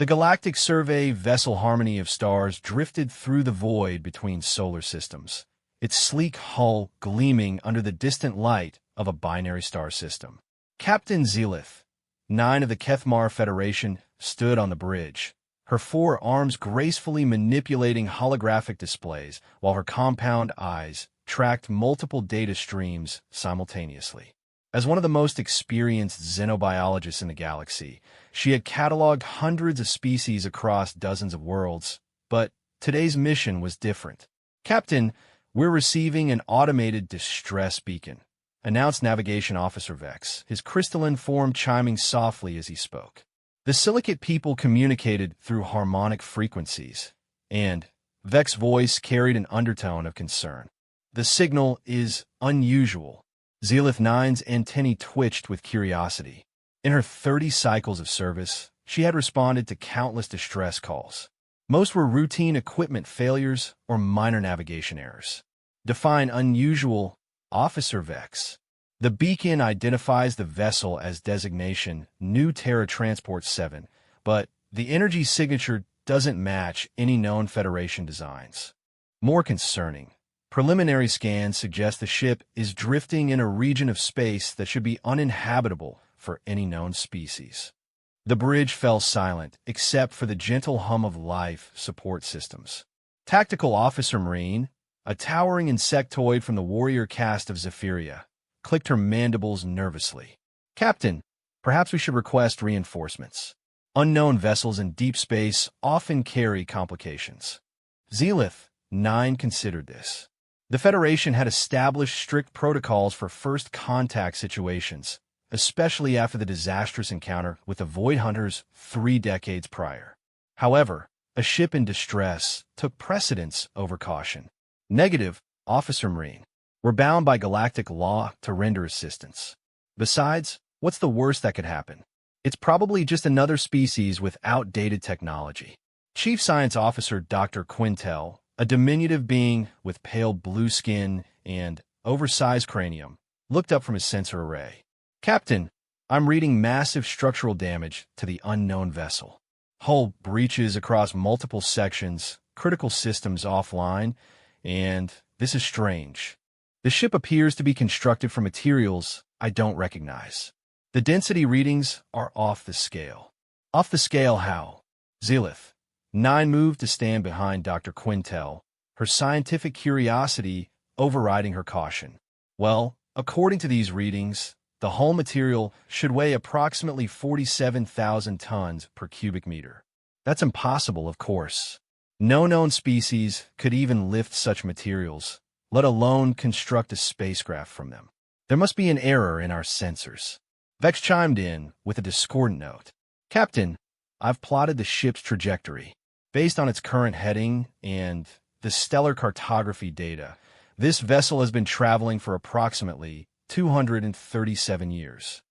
The galactic survey vessel Harmony of Stars drifted through the void between solar systems, its sleek hull gleaming under the distant light of a binary star system. Captain Zelith, 9 of the Kethmar Federation, stood on the bridge, her 4 arms gracefully manipulating holographic displays while her compound eyes tracked multiple data streams simultaneously. As one of the most experienced xenobiologists in the galaxy, she had cataloged hundreds of species across dozens of worlds, but today's mission was different. "Captain, we're receiving an automated distress beacon," announced Navigation Officer Vex, his crystalline form chiming softly as he spoke. The silicate people communicated through harmonic frequencies, and Vex's voice carried an undertone of concern. "The signal is unusual." Zelith 9's antennae twitched with curiosity. In her 30 cycles of service, she had responded to countless distress calls. Most were routine equipment failures or minor navigation errors. "Define unusual, Officer Vex." The beacon identifies the vessel as designation New Terra Transport 7, but the energy signature doesn't match any known Federation designs. More concerning, preliminary scans suggest the ship is drifting in a region of space that should be uninhabitable for any known species. The bridge fell silent, except for the gentle hum of life support systems. Tactical Officer Marine, a towering insectoid from the warrior caste of Zephyria, clicked her mandibles nervously. "Captain, perhaps we should request reinforcements. Unknown vessels in deep space often carry complications." Zelith 9 considered this. The Federation had established strict protocols for first contact situations, especially after the disastrous encounter with the Void Hunters 3 decades prior. However, a ship in distress took precedence over caution. "Negative, Officer Marine. We're bound by galactic law to render assistance. Besides, what's the worst that could happen? It's probably just another species with outdated technology." Chief Science Officer Dr. Quintel, a diminutive being with pale blue skin and oversized cranium, looked up from his sensor array. "Captain, I'm reading massive structural damage to the unknown vessel. Hull breaches across multiple sections, critical systems offline, and this is strange. The ship appears to be constructed from materials I don't recognize. The density readings are off the scale." "Off the scale how?" Zelith 9 moved to stand behind Dr. Quintel, her scientific curiosity overriding her caution. "Well, according to these readings, the hull material should weigh approximately 47,000 tons per cubic meter. That's impossible, of course. No known species could even lift such materials, let alone construct a spacecraft from them. There must be an error in our sensors." Vex chimed in with a discordant note. "Captain, I've plotted the ship's trajectory. Based on its current heading and the stellar cartography data, this vessel has been traveling for approximately 237 years.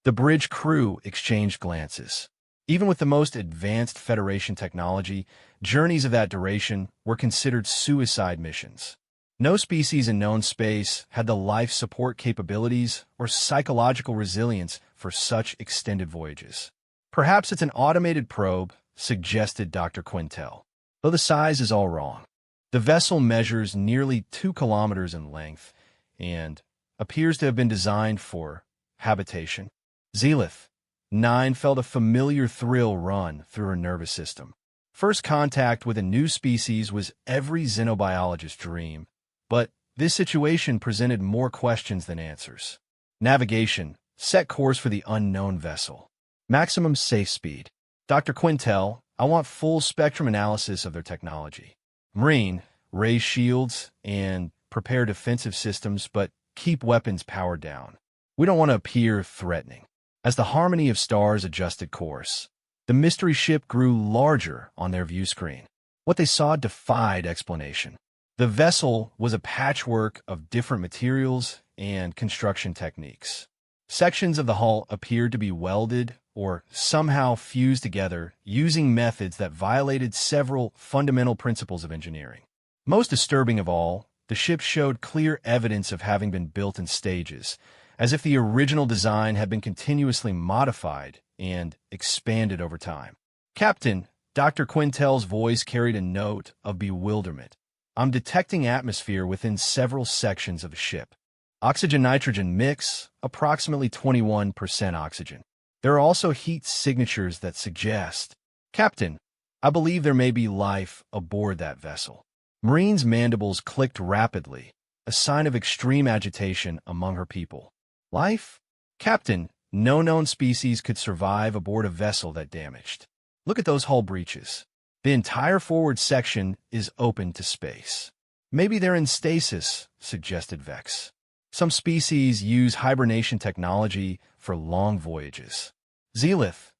The bridge crew exchanged glances. Even with the most advanced Federation technology, journeys of that duration were considered suicide missions. No species in known space had the life support capabilities or psychological resilience for such extended voyages. "Perhaps it's an automated probe," suggested Dr. Quintel, though the size is all wrong. The vessel measures nearly 2 kilometers in length and appears to have been designed for habitation. Zelith 9 felt a familiar thrill run through her nervous system. First contact with a new species was every xenobiologist's dream, but this situation presented more questions than answers. Navigation, set course for the unknown vessel. Maximum safe speed. "Dr. Quintel, I want full spectrum analysis of their technology. Marine, raise shields and prepare defensive systems, but keep weapons powered down. We don't want to appear threatening." As the Harmony of Stars adjusted course, the mystery ship grew larger on their view screen. What they saw defied explanation. The vessel was a patchwork of different materials and construction techniques. Sections of the hull appeared to be welded or somehow fused together using methods that violated several fundamental principles of engineering. Most disturbing of all, the ship showed clear evidence of having been built in stages, as if the original design had been continuously modified and expanded over time. Captain, Dr. Quintel's voice carried a note of bewilderment. I'm detecting atmosphere within several sections of the ship. Oxygen-nitrogen mix, approximately 21% oxygen. There are also heat signatures that suggest, Captain, I believe there may be life aboard that vessel. Marine's mandibles clicked rapidly, a sign of extreme agitation among her people. Life? Captain, no known species could survive aboard a vessel that damaged. Look at those hull breaches. The entire forward section is open to space. Maybe they're in stasis, suggested Vex. Some species use hibernation technology for long voyages. Zealith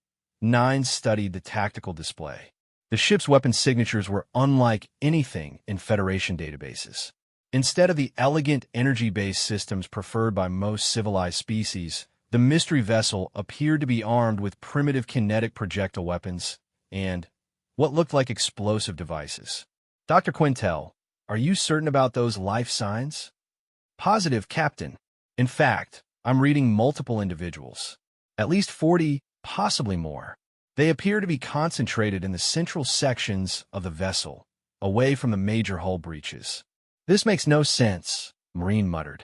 9 studied the tactical display. The ship's weapon signatures were unlike anything in Federation databases. Instead of the elegant energy-based systems preferred by most civilized species, the mystery vessel appeared to be armed with primitive kinetic projectile weapons and what looked like explosive devices. Dr. Quintel, are you certain about those life signs? Positive, Captain. In fact, I'm reading multiple individuals. At least 40, possibly more. They appear to be concentrated in the central sections of the vessel, away from the major hull breaches. This makes no sense, Marine muttered.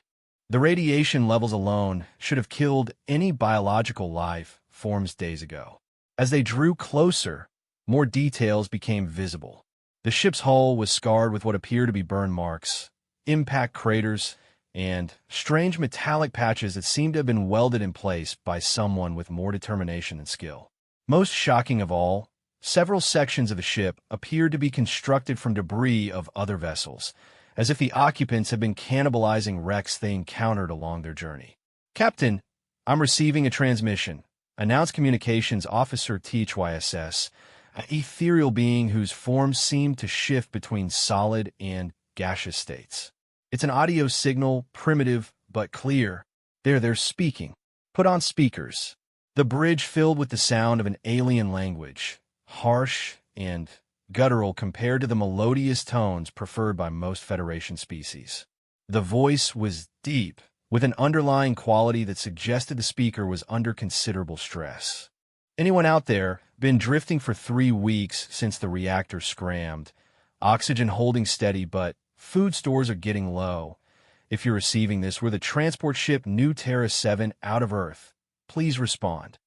The radiation levels alone should have killed any biological life forms days ago. As they drew closer, more details became visible. The ship's hull was scarred with what appeared to be burn marks, impact craters, and strange metallic patches that seemed to have been welded in place by someone with more determination and skill. Most shocking of all, several sections of the ship appeared to be constructed from debris of other vessels, as if the occupants had been cannibalizing wrecks they encountered along their journey. Captain, I'm receiving a transmission. Announced Communications Officer THYSS, an ethereal being whose form seemed to shift between solid and gaseous states. It's an audio signal, primitive but clear. They're speaking. Put on speakers. The bridge filled with the sound of an alien language, harsh and guttural compared to the melodious tones preferred by most Federation species. The voice was deep, with an underlying quality that suggested the speaker was under considerable stress. Anyone out there been drifting for 3 weeks since the reactor scrammed? Oxygen holding steady, but food stores are getting low. If you're receiving this, we're the transport ship New Terra 7 out of Earth. Please respond.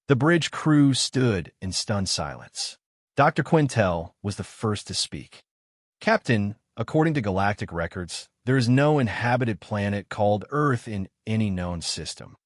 The bridge crew stood in stunned silence. Dr. Quintel was the first to speak. Captain, according to galactic records, there is no inhabited planet called Earth in any known system.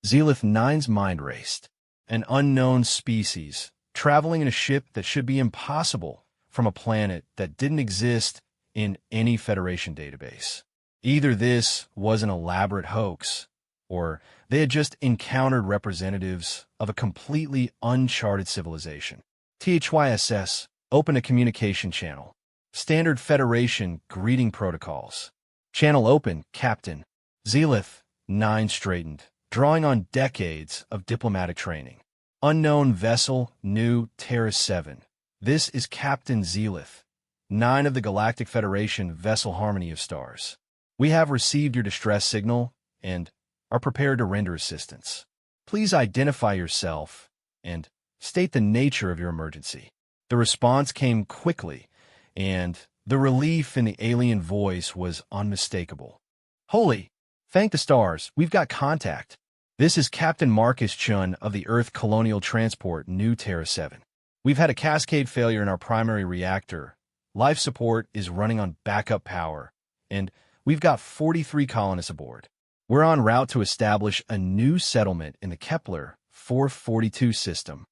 Zealith 9's mind raced. An unknown species, traveling in a ship that should be impossible from a planet that didn't exist in any Federation database. Either this was an elaborate hoax, or they had just encountered representatives of a completely uncharted civilization. THYSS opened a communication channel. Standard Federation greeting protocols. Channel open, Captain. Zealith 9 straightened, drawing on decades of diplomatic training. Unknown vessel, New Terra 7. This is Captain Zealith 9 of the Galactic Federation vessel Harmony of Stars. We have received your distress signal and are prepared to render assistance. Please identify yourself and state the nature of your emergency. The response came quickly, and the relief in the alien voice was unmistakable. Holy, thank the stars, we've got contact. This is Captain Marcus Chun of the Earth Colonial Transport New Terra 7. We've had a cascade failure in our primary reactor. Life support is running on backup power, and we've got 43 colonists aboard. We're en route to establish a new settlement in the Kepler 442 system.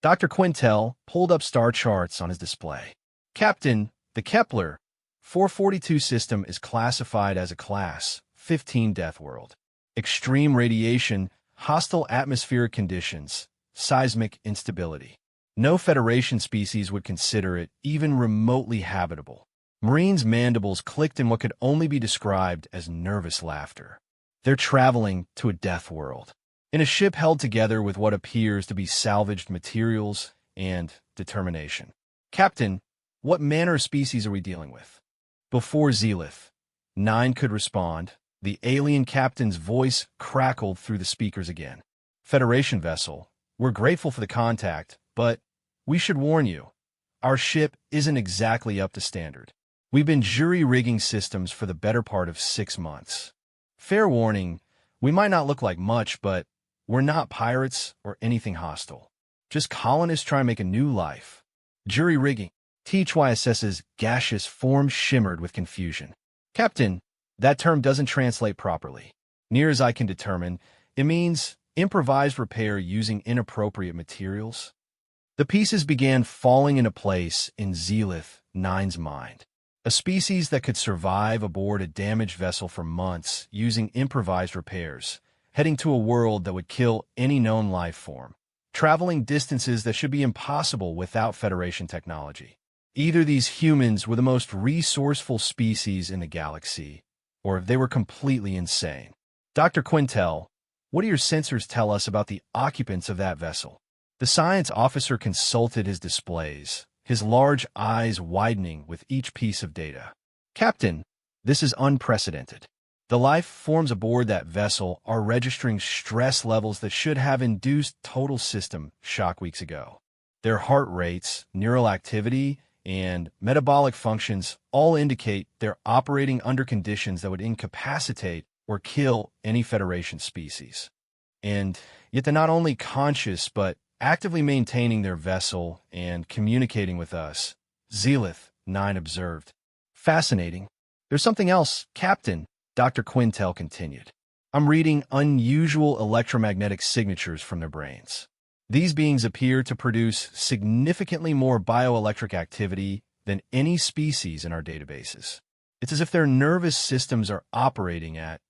Dr. Quintel pulled up star charts on his display. Captain, the Kepler 442 system is classified as a Class-15 Deathworld. Extreme radiation, hostile atmospheric conditions, seismic instability. No Federation species would consider it even remotely habitable. Marine's mandibles clicked in what could only be described as nervous laughter. They're traveling to a death world, in a ship held together with what appears to be salvaged materials and determination. Captain, what manner of species are we dealing with? Before Zealith 9 could respond, the alien captain's voice crackled through the speakers again. Federation vessel, we're grateful for the contact, but we should warn you, our ship isn't exactly up to standard. We've been jury-rigging systems for the better part of 6 months. Fair warning, we might not look like much, but we're not pirates or anything hostile. Just colonists trying to make a new life. Jury-rigging. THYSS's gaseous form shimmered with confusion. Captain, that term doesn't translate properly. Near as I can determine, it means improvised repair using inappropriate materials. The pieces began falling into place in Zealith 9's mind. A species that could survive aboard a damaged vessel for months using improvised repairs, heading to a world that would kill any known life form, traveling distances that should be impossible without Federation technology. Either these humans were the most resourceful species in the galaxy, or they were completely insane. Dr. Quintel, what do your sensors tell us about the occupants of that vessel? The science officer consulted his displays, his large eyes widening with each piece of data. Captain, this is unprecedented. The life forms aboard that vessel are registering stress levels that should have induced total system shock weeks ago. Their heart rates, neural activity, and metabolic functions all indicate they're operating under conditions that would incapacitate or kill any Federation species. And yet they're not only conscious, but actively maintaining their vessel and communicating with us, Zealith 9 observed. Fascinating. There's something else, Captain, Dr. Quintel continued. I'm reading unusual electromagnetic signatures from their brains. These beings appear to produce significantly more bioelectric activity than any species in our databases. It's as if their nervous systems are operating at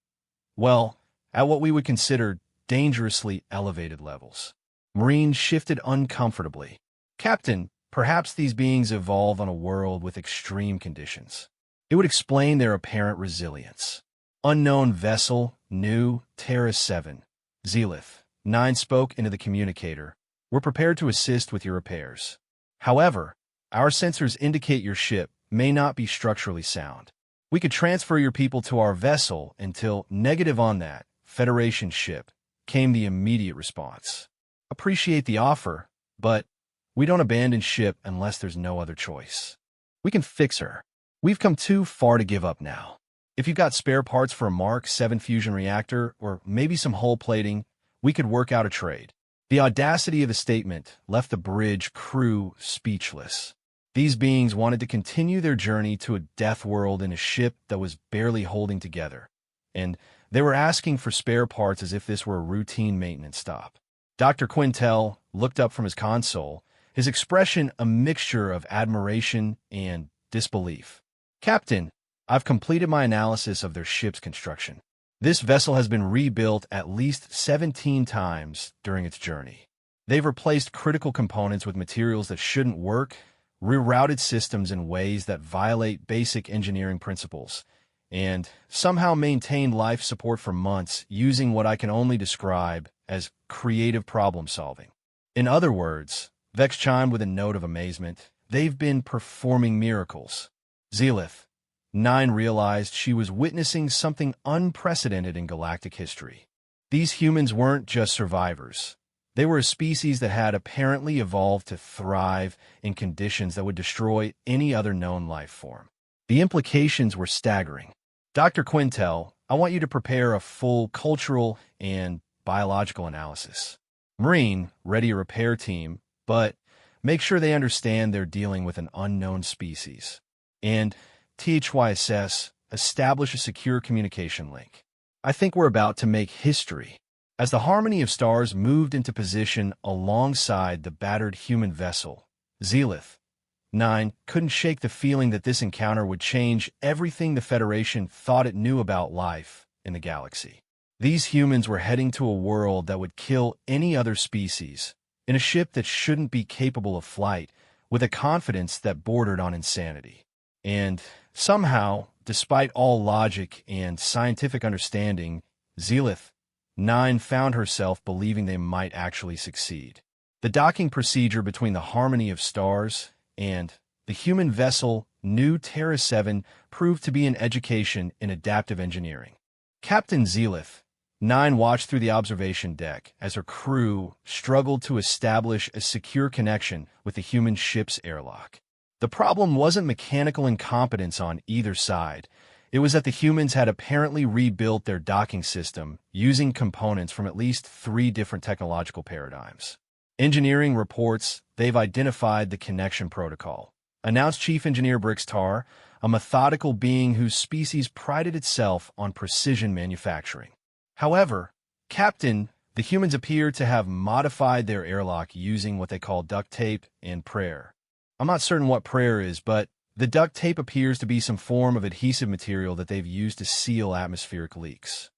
what we would consider dangerously elevated levels. Marine shifted uncomfortably. Captain, perhaps these beings evolve on a world with extreme conditions. It would explain their apparent resilience. Unknown vessel, new, Terra 7. Zealith 9 spoke into the communicator. We're prepared to assist with your repairs. However, our sensors indicate your ship may not be structurally sound. We could transfer your people to our vessel until negative on that Federation ship, came the immediate response. Appreciate the offer, but we don't abandon ship unless there's no other choice. We can fix her. We've come too far to give up now. If you've got spare parts for a Mark 7 fusion reactor or maybe some hull plating, we could work out a trade. The audacity of the statement left the bridge crew speechless. These beings wanted to continue their journey to a Deathworld in a ship that was barely holding together, and they were asking for spare parts as if this were a routine maintenance stop. Dr. Quintel looked up from his console, his expression a mixture of admiration and disbelief. Captain, I've completed my analysis of their ship's construction. This vessel has been rebuilt at least 17 times during its journey. They've replaced critical components with materials that shouldn't work, rerouted systems in ways that violate basic engineering principles, and somehow maintained life support for months using what I can only describe as creative problem-solving. In other words, Vex chimed with a note of amazement, they've been performing miracles. Zealith 9 realized she was witnessing something unprecedented in galactic history. These humans weren't just survivors. They were a species that had apparently evolved to thrive in conditions that would destroy any other known life form. The implications were staggering. Dr. Quintel, I want you to prepare a full cultural and biological analysis. Marine, ready a repair team, but make sure they understand they're dealing with an unknown species. And THYSS, establish a secure communication link. I think we're about to make history. As the Harmony of Stars moved into position alongside the battered human vessel, Zealith 9 couldn't shake the feeling that this encounter would change everything the Federation thought it knew about life in the galaxy. These humans were heading to a world that would kill any other species, in a ship that shouldn't be capable of flight, with a confidence that bordered on insanity. And somehow, despite all logic and scientific understanding, Zealith 9 found herself believing they might actually succeed. The docking procedure between the Harmony of Stars and the human vessel New Terra 7 proved to be an education in adaptive engineering. Captain Zealith 9 watched through the observation deck as her crew struggled to establish a secure connection with the human ship's airlock. The problem wasn't mechanical incompetence on either side. It was that the humans had apparently rebuilt their docking system using components from at least 3 different technological paradigms. Engineering reports they've identified the connection protocol, announced Chief Engineer Brixtar, a methodical being whose species prided itself on precision manufacturing. However, Captain, the humans appear to have modified their airlock using what they call duct tape and prayer. I'm not certain what prayer is, but the duct tape appears to be some form of adhesive material that they've used to seal atmospheric leaks.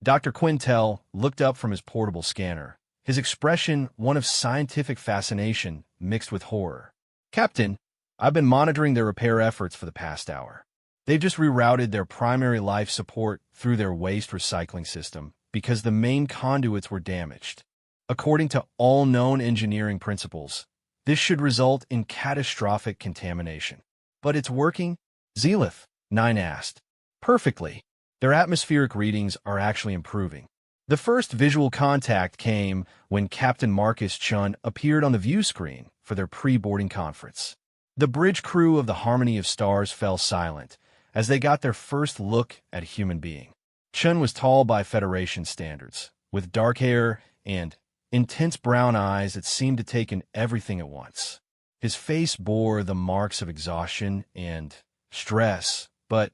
Dr. Quintel looked up from his portable scanner, his expression one of scientific fascination mixed with horror. Captain, I've been monitoring their repair efforts for the past hour. They've just rerouted their primary life support through their waste recycling system because the main conduits were damaged. According to all known engineering principles, this should result in catastrophic contamination. But it's working? Zealith, 9 asked. Perfectly. Their atmospheric readings are actually improving. The first visual contact came when Captain Marcus Chun appeared on the view screen for their pre-boarding conference. The bridge crew of the Harmony of Stars fell silent as they got their first look at a human being. Chun was tall by Federation standards, with dark hair and intense brown eyes that seemed to take in everything at once. His face bore the marks of exhaustion and stress, but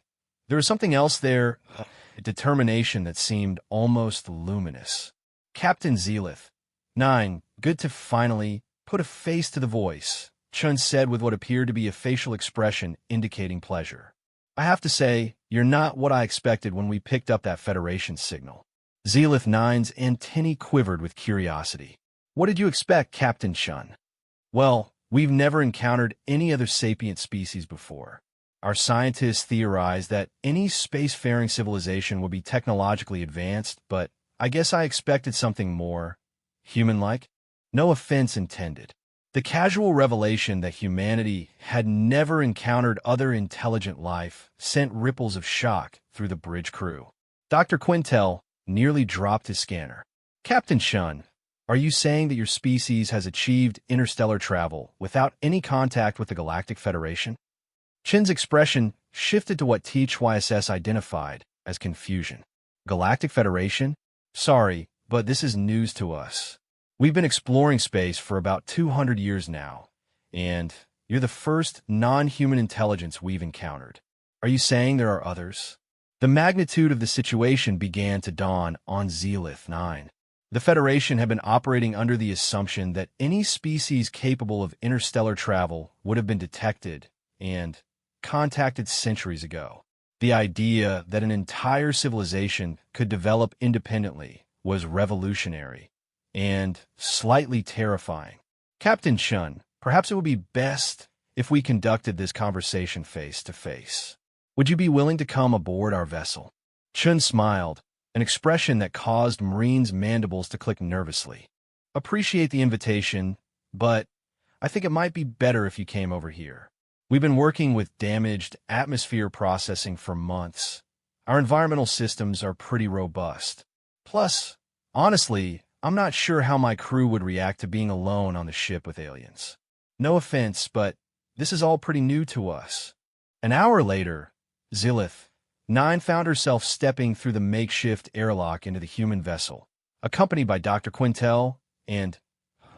there was something else there, a determination that seemed almost luminous. Captain Zealith, 9, good to finally put a face to the voice, Chun said with what appeared to be a facial expression indicating pleasure. I have to say, you're not what I expected when we picked up that Federation signal. Zealith 9's antennae quivered with curiosity. What did you expect, Captain Chun? Well, we've never encountered any other sapient species before. Our scientists theorized that any spacefaring civilization would be technologically advanced, but I guess I expected something more human-like. No offense intended. The casual revelation that humanity had never encountered other intelligent life sent ripples of shock through the bridge crew. Dr. Quintel nearly dropped his scanner. Captain Chun, are you saying that your species has achieved interstellar travel without any contact with the Galactic Federation? Chin's expression shifted to what THYSS identified as confusion. Galactic Federation? Sorry, but this is news to us. We've been exploring space for about 200 years now, and you're the first non-human intelligence we've encountered. Are you saying there are others? The magnitude of the situation began to dawn on Zealith 9. The Federation had been operating under the assumption that any species capable of interstellar travel would have been detected and contacted centuries ago. The idea that an entire civilization could develop independently was revolutionary and slightly terrifying. Captain Chun, perhaps it would be best if we conducted this conversation face to face. Would you be willing to come aboard our vessel? Chun smiled, an expression that caused Marine's mandibles to click nervously. Appreciate the invitation, but I think it might be better if you came over here. We've been working with damaged atmosphere processing for months. Our environmental systems are pretty robust. Plus, honestly, I'm not sure how my crew would react to being alone on the ship with aliens. No offense, but this is all pretty new to us. An hour later, Zealith 9 found herself stepping through the makeshift airlock into the human vessel, accompanied by Dr. Quintel and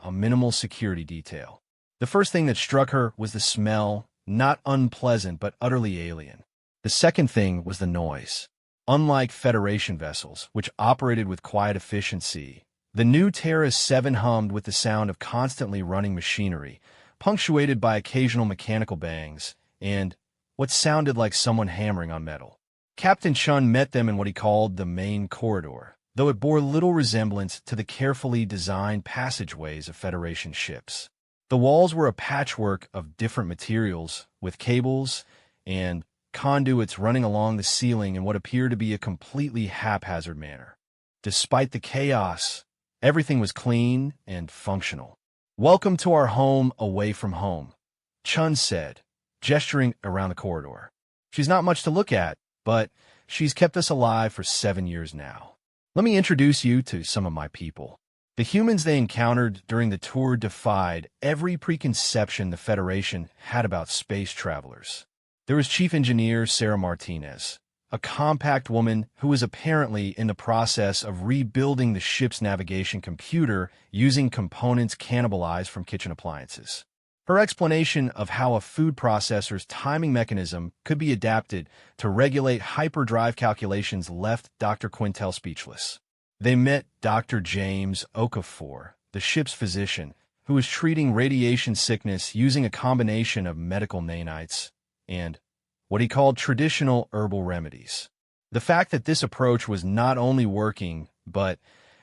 a minimal security detail. The first thing that struck her was the smell, not unpleasant but utterly alien. The second thing was the noise. Unlike Federation vessels, which operated with quiet efficiency, the new Terra 7 hummed with the sound of constantly running machinery, punctuated by occasional mechanical bangs and what sounded like someone hammering on metal. Captain Chun met them in what he called the main corridor, though it bore little resemblance to the carefully designed passageways of Federation ships. The walls were a patchwork of different materials, with cables and conduits running along the ceiling in what appeared to be a completely haphazard manner. Despite the chaos, everything was clean and functional. Welcome to our home away from home, Chun said, gesturing around the corridor. She's not much to look at, but she's kept us alive for 7 years now. Let me introduce you to some of my people. The humans they encountered during the tour defied every preconception the Federation had about space travelers. There was Chief Engineer Sarah Martinez, a compact woman who was apparently in the process of rebuilding the ship's navigation computer using components cannibalized from kitchen appliances. Her explanation of how a food processor's timing mechanism could be adapted to regulate hyperdrive calculations left Dr. Quintel speechless. They met Dr. James Okafor, the ship's physician, who was treating radiation sickness using a combination of medical nanites and what he called traditional herbal remedies. The fact that this approach was not only working, but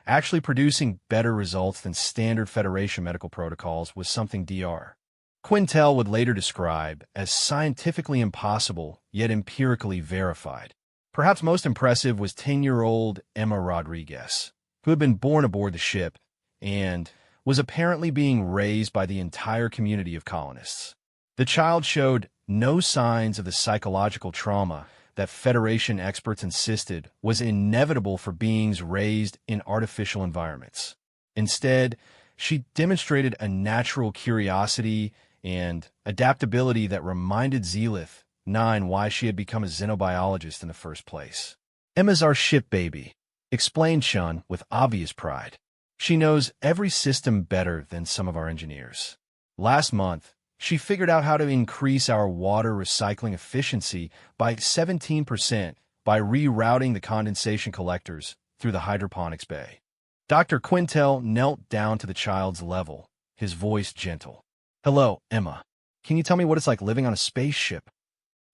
actually producing better results than standard Federation medical protocols was something Dr. Quintel would later describe as scientifically impossible, yet empirically verified. Perhaps most impressive was 10-year-old Emma Rodriguez, who had been born aboard the ship and was apparently being raised by the entire community of colonists. The child showed no signs of the psychological trauma that Federation experts insisted was inevitable for beings raised in artificial environments. Instead, she demonstrated a natural curiosity and adaptability that reminded Zealith 9 why she had become a xenobiologist in the first place. "Emma's our ship baby," explained Chun with obvious pride. "She knows every system better than some of our engineers. Last month, she figured out how to increase our water recycling efficiency by 17% by rerouting the condensation collectors through the hydroponics bay." Dr. Quintel knelt down to the child's level, his voice gentle. "Hello, Emma. Can you tell me what it's like living on a spaceship?"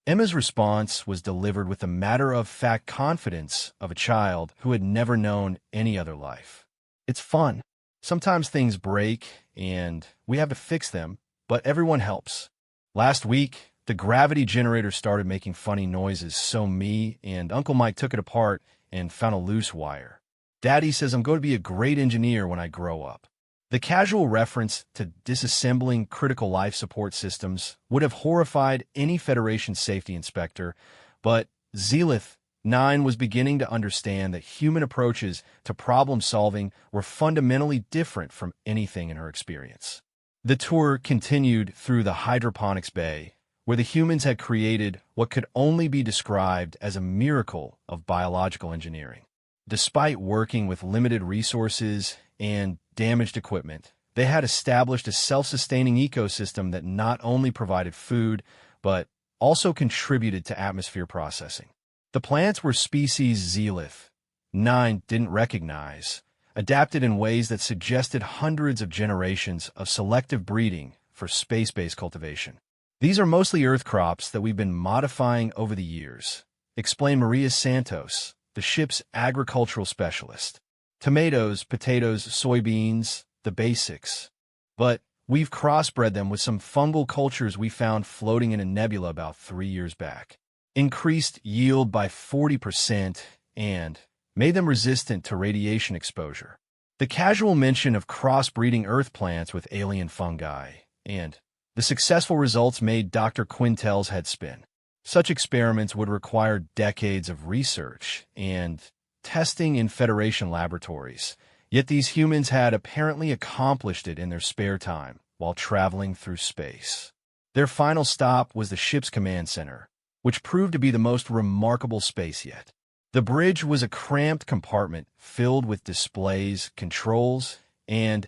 Emma's response was delivered with the matter-of-fact confidence of a child who had never known any other life. "It's fun. Sometimes things break, and we have to fix them, but everyone helps. Last week, the gravity generator started making funny noises, so me and Uncle Mike took it apart and found a loose wire. Daddy says I'm going to be a great engineer when I grow up." The casual reference to disassembling critical life support systems would have horrified any Federation safety inspector, but Zealith 9 was beginning to understand that human approaches to problem-solving were fundamentally different from anything in her experience. The tour continued through the hydroponics bay, where the humans had created what could only be described as a miracle of biological engineering. Despite working with limited resources and damaged equipment, they had established a self-sustaining ecosystem that not only provided food, but also contributed to atmosphere processing. The plants were species Zealith 9 didn't recognize, adapted in ways that suggested hundreds of generations of selective breeding for space-based cultivation. "These are mostly earth crops that we've been modifying over the years," explained Maria Santos, the ship's agricultural specialist. "Tomatoes, potatoes, soybeans, the basics. But we've crossbred them with some fungal cultures we found floating in a nebula about 3 years back. Increased yield by 40% and made them resistant to radiation exposure." The casual mention of crossbreeding earth plants with alien fungi and the successful results made Dr. Quintel's head spin. Such experiments would require decades of research and testing in Federation laboratories, yet these humans had apparently accomplished it in their spare time while traveling through space. Their final stop was the ship's command center, which proved to be the most remarkable space yet. The bridge was a cramped compartment filled with displays, controls, and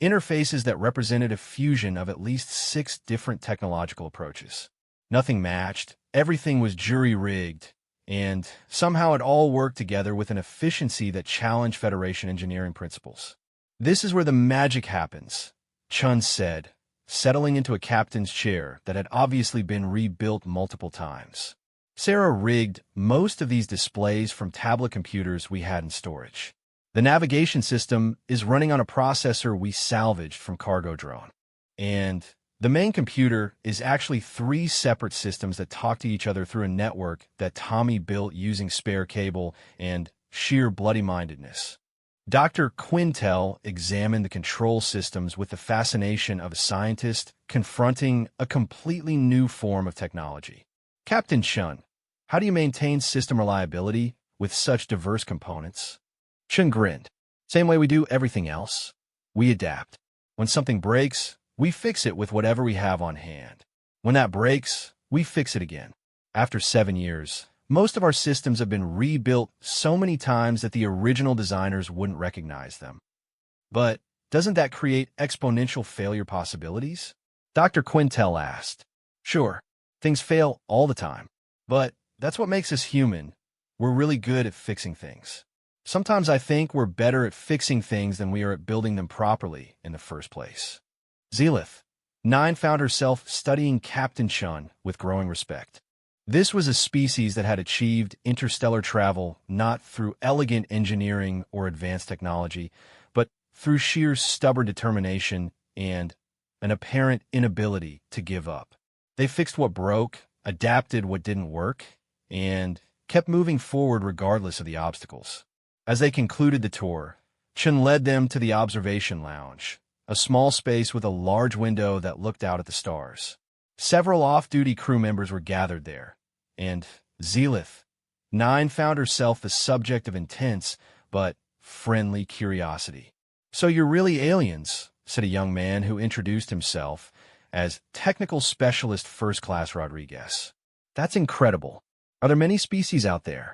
interfaces that represented a fusion of at least 6 different technological approaches. Nothing matched, everything was jury-rigged, and somehow it all worked together with an efficiency that challenged Federation engineering principles. "This is where the magic happens," Chun said, settling into a captain's chair that had obviously been rebuilt multiple times. Sarah rigged most of these displays from tablet computers we had in storage. The navigation system is running on a processor we salvaged from cargo drone. And the main computer is actually 3 separate systems that talk to each other through a network that Tommy built using spare cable and sheer bloody-mindedness. Dr. Quintel examined the control systems with the fascination of a scientist confronting a completely new form of technology. "Captain Chun, how do you maintain system reliability with such diverse components?" Chun grinned. Same way we do everything else. We adapt. When something breaks, we fix it with whatever we have on hand. When that breaks, we fix it again. After 7 years, most of our systems have been rebuilt so many times that the original designers wouldn't recognize them. But doesn't that create exponential failure possibilities? Dr. Quintel asked. Sure, things fail all the time. But that's what makes us human. We're really good at fixing things. Sometimes I think we're better at fixing things than we are at building them properly in the first place. Zelith, 9 found herself studying Captain Chun with growing respect. This was a species that had achieved interstellar travel not through elegant engineering or advanced technology, but through sheer stubborn determination and an apparent inability to give up. They fixed what broke, adapted what didn't work, and kept moving forward regardless of the obstacles. As they concluded the tour, Chun led them to the observation lounge, a small space with a large window that looked out at the stars. Several off-duty crew members were gathered there, and Zelith, 9 found herself the subject of intense but friendly curiosity. "So you're really aliens," said a young man who introduced himself as Technical Specialist First Class Rodriguez. "That's incredible. Are there many species out there?"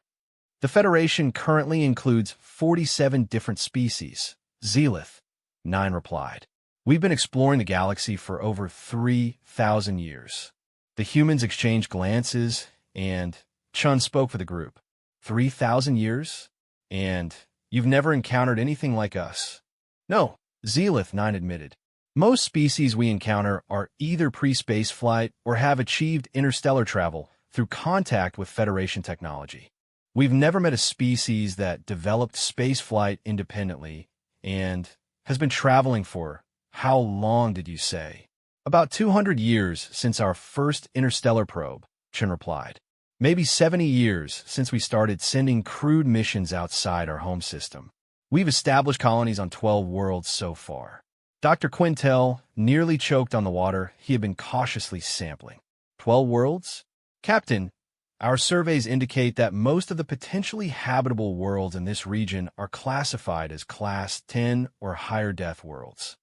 "The Federation currently includes 47 different species," Zelith, 9 replied. "We've been exploring the galaxy for over 3,000 years." The humans exchanged glances, and Chun spoke for the group. 3,000 years? And you've never encountered anything like us?" "No," Zelith, 9 admitted. "Most species we encounter are either pre-space flight or have achieved interstellar travel through contact with Federation technology. We've never met a species that developed spaceflight independently and has been traveling for, how long did you say?" "About 200 years since our first interstellar probe," Chun replied. "Maybe 70 years since we started sending crewed missions outside our home system. We've established colonies on 12 worlds so far." Dr. Quintel nearly choked on the water he had been cautiously sampling. 12 worlds? "Captain, our surveys indicate that most of the potentially habitable worlds in this region are classified as Class 10 or higher death worlds."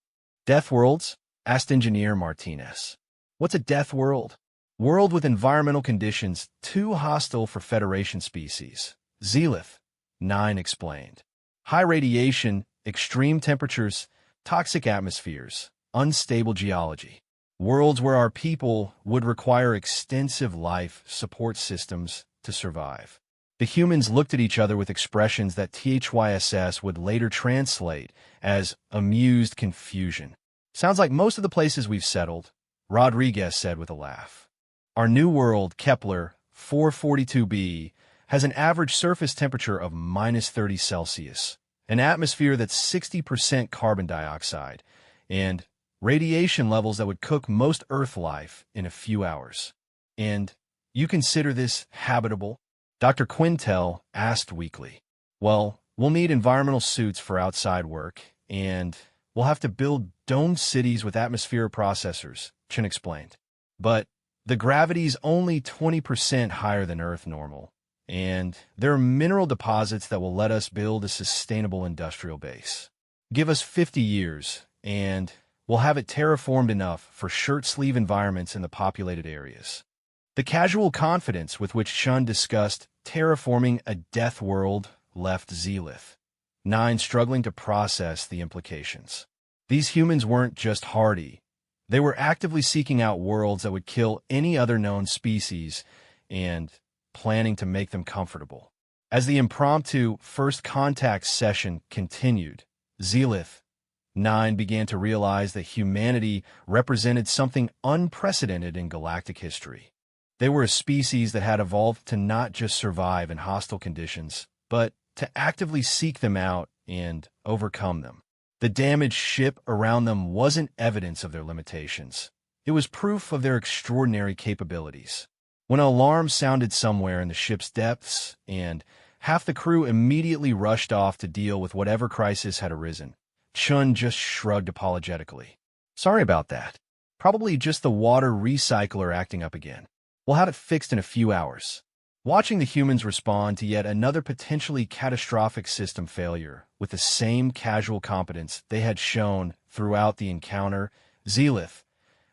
"Death worlds?" asked Engineer Martinez. "What's a death world?" "World with environmental conditions too hostile for Federation species," Zelith, 9 explained. "High radiation, extreme temperatures, toxic atmospheres, unstable geology. Worlds where our people would require extensive life support systems to survive." The humans looked at each other with expressions that THYSS would later translate as amused confusion. "Sounds like most of the places we've settled," Rodriguez said with a laugh. "Our new world, Kepler 442b, has an average surface temperature of -30 Celsius, an atmosphere that's 60% carbon dioxide, and radiation levels that would cook most Earth life in a few hours. And you consider this habitable?" Dr. Quintel asked weakly. "Well, we'll need environmental suits for outside work, and we'll have to build domed cities with atmospheric processors," Chun explained. "But the gravity's only 20% higher than Earth normal, and there are mineral deposits that will let us build a sustainable industrial base. Give us 50 years, and we'll have it terraformed enough for shirt-sleeve environments in the populated areas." The casual confidence with which Chun discussed terraforming a death world left Zelith, 9 struggling to process the implications. These humans weren't just hardy. They were actively seeking out worlds that would kill any other known species and planning to make them comfortable. As the impromptu first contact session continued, Zelith, 9 began to realize that humanity represented something unprecedented in galactic history. They were a species that had evolved to not just survive in hostile conditions, but to actively seek them out and overcome them. The damaged ship around them wasn't evidence of their limitations. It was proof of their extraordinary capabilities. When an alarm sounded somewhere in the ship's depths, and half the crew immediately rushed off to deal with whatever crisis had arisen, Chun just shrugged apologetically. "Sorry about that. Probably just the water recycler acting up again. We'll have it fixed in a few hours." Watching the humans respond to yet another potentially catastrophic system failure with the same casual competence they had shown throughout the encounter, Zealith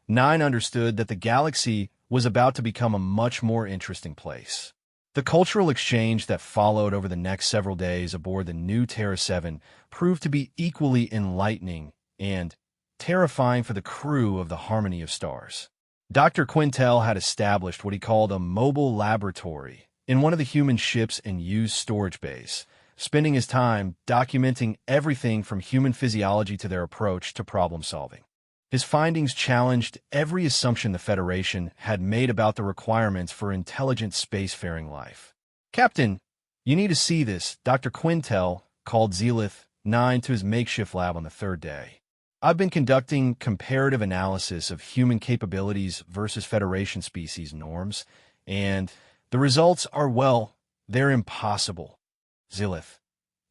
9 understood that the galaxy was about to become a much more interesting place. The cultural exchange that followed over the next several days aboard the new Terra 7 proved to be equally enlightening and terrifying for the crew of the Harmony of Stars. Dr. Quintel had established what he called a mobile laboratory in one of the human ships and used storage bays, spending his time documenting everything from human physiology to their approach to problem solving. His findings challenged every assumption the Federation had made about the requirements for intelligent spacefaring life. "Captain, you need to see this," Dr. Quintel called Zealith 9 to his makeshift lab on the third day. "I've been conducting comparative analysis of human capabilities versus Federation species norms, and the results are, well, they're impossible." Zealith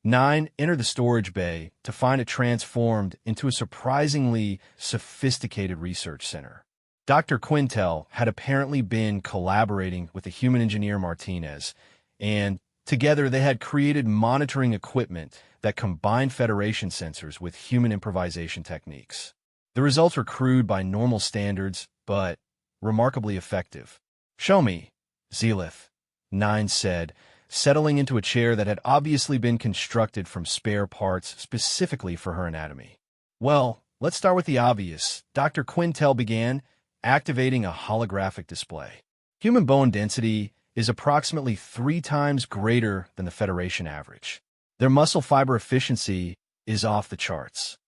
9 entered the storage bay to find it transformed into a surprisingly sophisticated research center. Dr. Quintel had apparently been collaborating with the human engineer Martinez, and together they had created monitoring equipment that combined Federation sensors with human improvisation techniques. The results were crude by normal standards, but remarkably effective. "Show me," Zealith 9 said, settling into a chair that had obviously been constructed from spare parts specifically for her anatomy. "Well, let's start with the obvious," Dr. Quintel began, activating a holographic display. "Human bone density is approximately 3 times greater than the Federation average. Their muscle fiber efficiency is off the charts,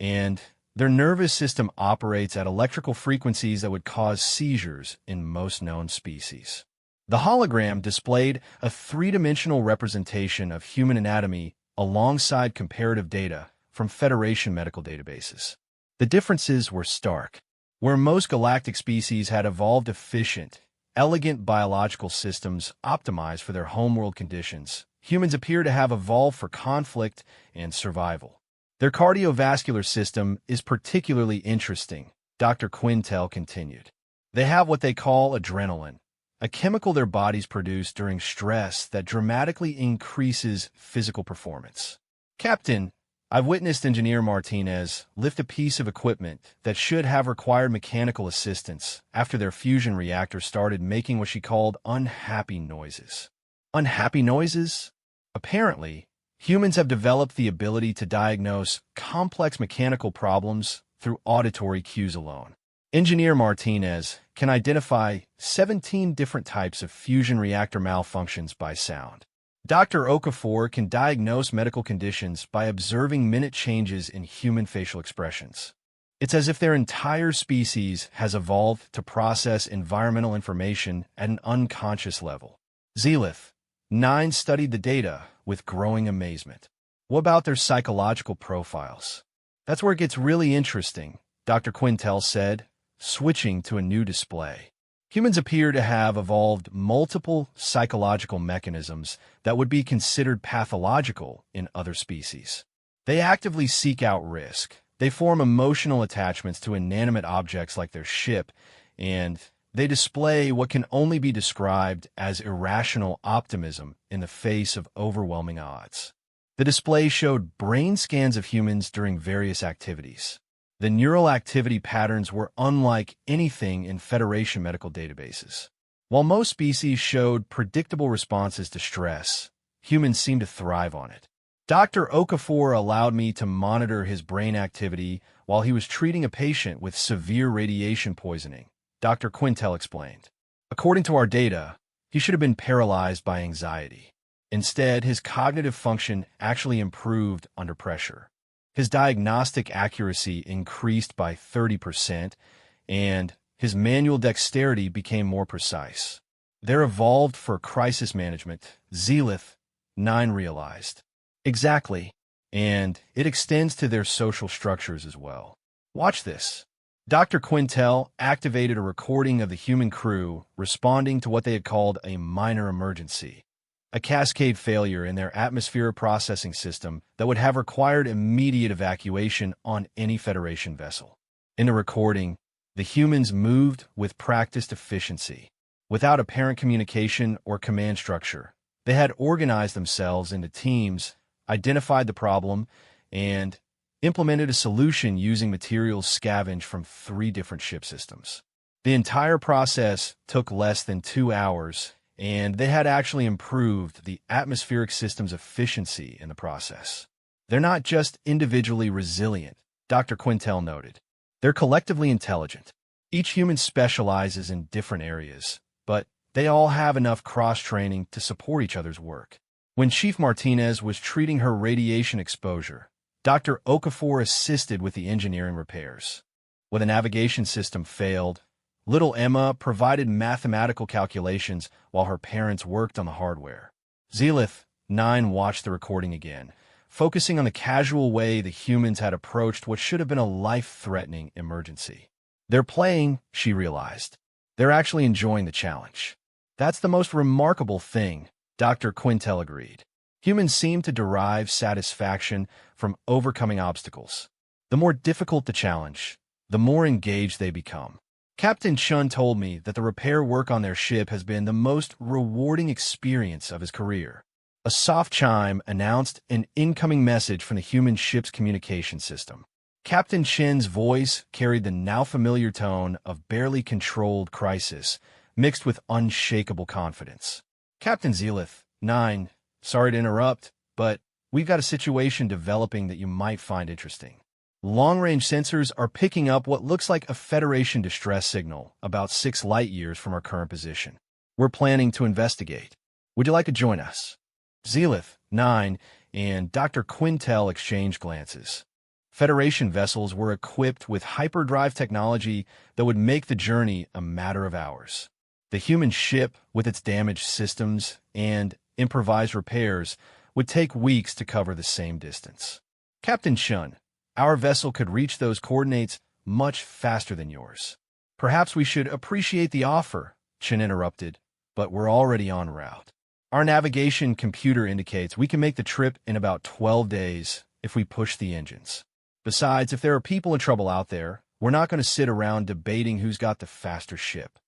and their nervous system operates at electrical frequencies that would cause seizures in most known species." The hologram displayed a three-dimensional representation of human anatomy alongside comparative data from Federation medical databases. The differences were stark. Where most galactic species had evolved efficient, elegant biological systems optimized for their homeworld conditions, humans appear to have evolved for conflict and survival. Their cardiovascular system is particularly interesting, Dr. Quintel continued. They have what they call adrenaline, a chemical their bodies produce during stress that dramatically increases physical performance. "Captain, I've witnessed Engineer Martinez lift a piece of equipment that should have required mechanical assistance after their fusion reactor started making what she called unhappy noises." Unhappy noises? Apparently, humans have developed the ability to diagnose complex mechanical problems through auditory cues alone. Engineer Martinez can identify 17 different types of fusion reactor malfunctions by sound. Dr. Okafor can diagnose medical conditions by observing minute changes in human facial expressions. It's as if their entire species has evolved to process environmental information at an unconscious level. Zealith 9 studied the data with growing amazement. "What about their psychological profiles?" "That's where it gets really interesting," Dr. Quintel said, switching to a new display. "Humans appear to have evolved multiple psychological mechanisms that would be considered pathological in other species. They actively seek out risk. They form emotional attachments to inanimate objects like their ship, and they display what can only be described as irrational optimism in the face of overwhelming odds." The display showed brain scans of humans during various activities. The neural activity patterns were unlike anything in Federation medical databases. While most species showed predictable responses to stress, humans seemed to thrive on it. Dr. Okafor allowed me to monitor his brain activity while he was treating a patient with severe radiation poisoning, Dr. Quintel explained. "According to our data, he should have been paralyzed by anxiety. Instead, his cognitive function actually improved under pressure. His diagnostic accuracy increased by 30%, and his manual dexterity became more precise. They're evolved for crisis management," Zealith 9 realized. "Exactly, and it extends to their social structures as well. Watch this." Dr. Quintel activated a recording of the human crew responding to what they had called a minor emergency, a cascade failure in their atmosphere processing system that would have required immediate evacuation on any Federation vessel. In the recording, the humans moved with practiced efficiency. Without apparent communication or command structure, they had organized themselves into teams, identified the problem, and implemented a solution using materials scavenged from 3 different ship systems. The entire process took less than 2 hours, and they had actually improved the atmospheric system's efficiency in the process. They're not just individually resilient, Dr. Quintel noted. They're collectively intelligent. Each human specializes in different areas, but they all have enough cross-training to support each other's work. When Chief Martinez was treating her radiation exposure, Dr. Okafor assisted with the engineering repairs. When the navigation system failed, little Emma provided mathematical calculations while her parents worked on the hardware. Zelith 9 watched the recording again, focusing on the casual way the humans had approached what should have been a life-threatening emergency. They're playing, she realized. They're actually enjoying the challenge. That's the most remarkable thing, Dr. Quintel agreed. Humans seem to derive satisfaction from overcoming obstacles. The more difficult the challenge, the more engaged they become. Captain Chun told me that the repair work on their ship has been the most rewarding experience of his career. A soft chime announced an incoming message from the human ship's communication system. Captain Chen's voice carried the now-familiar tone of barely controlled crisis, mixed with unshakable confidence. Captain Zelith 9, sorry to interrupt, but we've got a situation developing that you might find interesting. Long-range sensors are picking up what looks like a Federation distress signal about 6 light-years from our current position. We're planning to investigate. Would you like to join us? Zelith 9 and Dr. Quintel exchanged glances. Federation vessels were equipped with hyperdrive technology that would make the journey a matter of hours. The human ship, with its damaged systems and improvised repairs, would take weeks to cover the same distance. Captain Chun, our vessel could reach those coordinates much faster than yours. Perhaps we should appreciate the offer, Chen interrupted, but we're already en route. Our navigation computer indicates we can make the trip in about 12 days if we push the engines. Besides, if there are people in trouble out there, we're not going to sit around debating who's got the faster ship.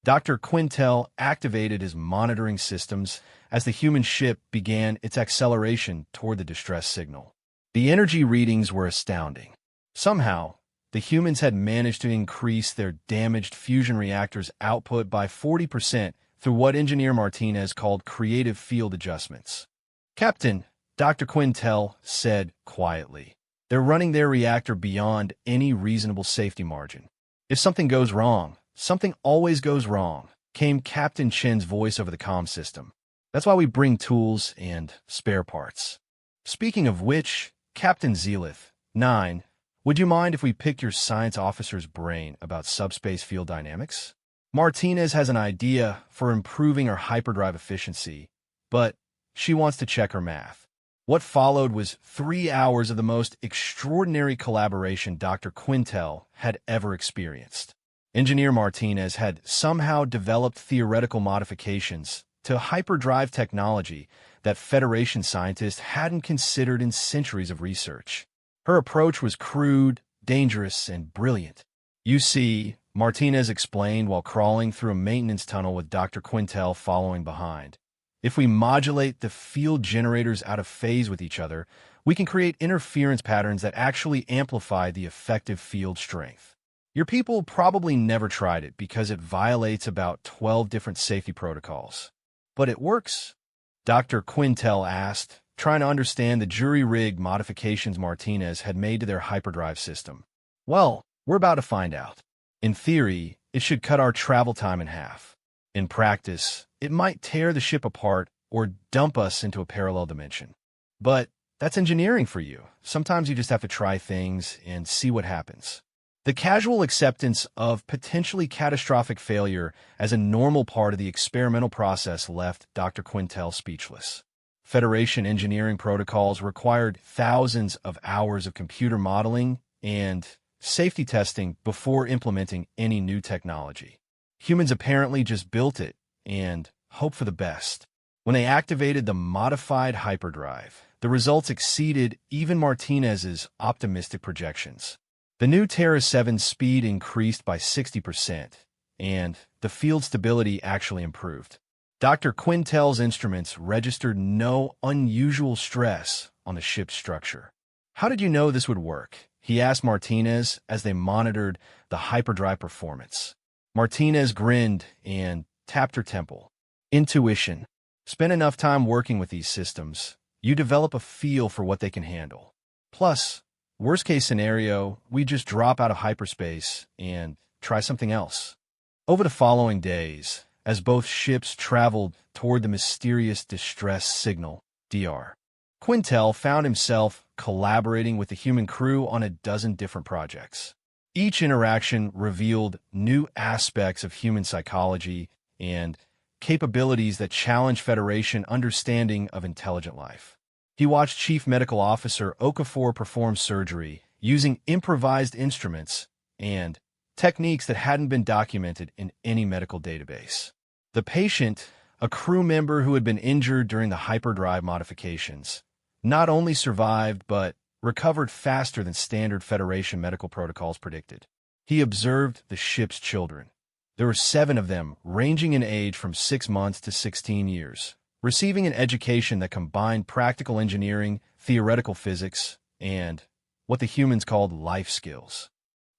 Dr. Quintel activated his monitoring systems as the human ship began its acceleration toward the distress signal. The energy readings were astounding. Somehow, the humans had managed to increase their damaged fusion reactor's output by 40% through what Engineer Martinez called creative field adjustments. Captain, Dr. Quintel said quietly, they're running their reactor beyond any reasonable safety margin. If something goes wrong, something always goes wrong, came Captain Chen's voice over the comm system. That's why we bring tools and spare parts. Speaking of which, Captain Zelith 9, would you mind if we pick your science officer's brain about subspace field dynamics? Martinez has an idea for improving our hyperdrive efficiency, but she wants to check her math. What followed was 3 hours of the most extraordinary collaboration Dr. Quintel had ever experienced. Engineer Martinez had somehow developed theoretical modifications to hyperdrive technology that Federation scientists hadn't considered in centuries of research. Her approach was crude, dangerous, and brilliant. You see, Martinez explained while crawling through a maintenance tunnel with Dr. Quintel following behind. If we modulate the field generators out of phase with each other, we can create interference patterns that actually amplify the effective field strength. Your people probably never tried it because it violates about 12 different safety protocols. But it works? Dr. Quintel asked, trying to understand the jury-rigged modifications Martinez had made to their hyperdrive system. Well, we're about to find out. In theory, it should cut our travel time in half. In practice, it might tear the ship apart or dump us into a parallel dimension. But that's engineering for you. Sometimes you just have to try things and see what happens. The casual acceptance of potentially catastrophic failure as a normal part of the experimental process left Dr. Quintel speechless. Federation engineering protocols required thousands of hours of computer modeling and safety testing before implementing any new technology. Humans apparently just built it and hoped for the best. When they activated the modified hyperdrive, the results exceeded even Martinez's optimistic projections. The new Terra 7's speed increased by 60%, and the field stability actually improved. Dr. Quintel's instruments registered no unusual stress on the ship's structure. "How did you know this would work?" he asked Martinez as they monitored the hyperdrive performance. Martinez grinned and tapped her temple. "Intuition. Spend enough time working with these systems, you develop a feel for what they can handle. Plus, worst-case scenario, we just drop out of hyperspace and try something else." Over the following days, as both ships traveled toward the mysterious distress signal, DR, Quintel found himself collaborating with the human crew on a dozen different projects. Each interaction revealed new aspects of human psychology and capabilities that challenge Federation understanding of intelligent life. He watched Chief Medical Officer Okafor perform surgery using improvised instruments and techniques that hadn't been documented in any medical database. The patient, a crew member who had been injured during the hyperdrive modifications, not only survived but recovered faster than standard Federation medical protocols predicted. He observed the ship's children. There were 7 of them, ranging in age from 6 months to 16 years, receiving an education that combined practical engineering, theoretical physics, and what the humans called life skills.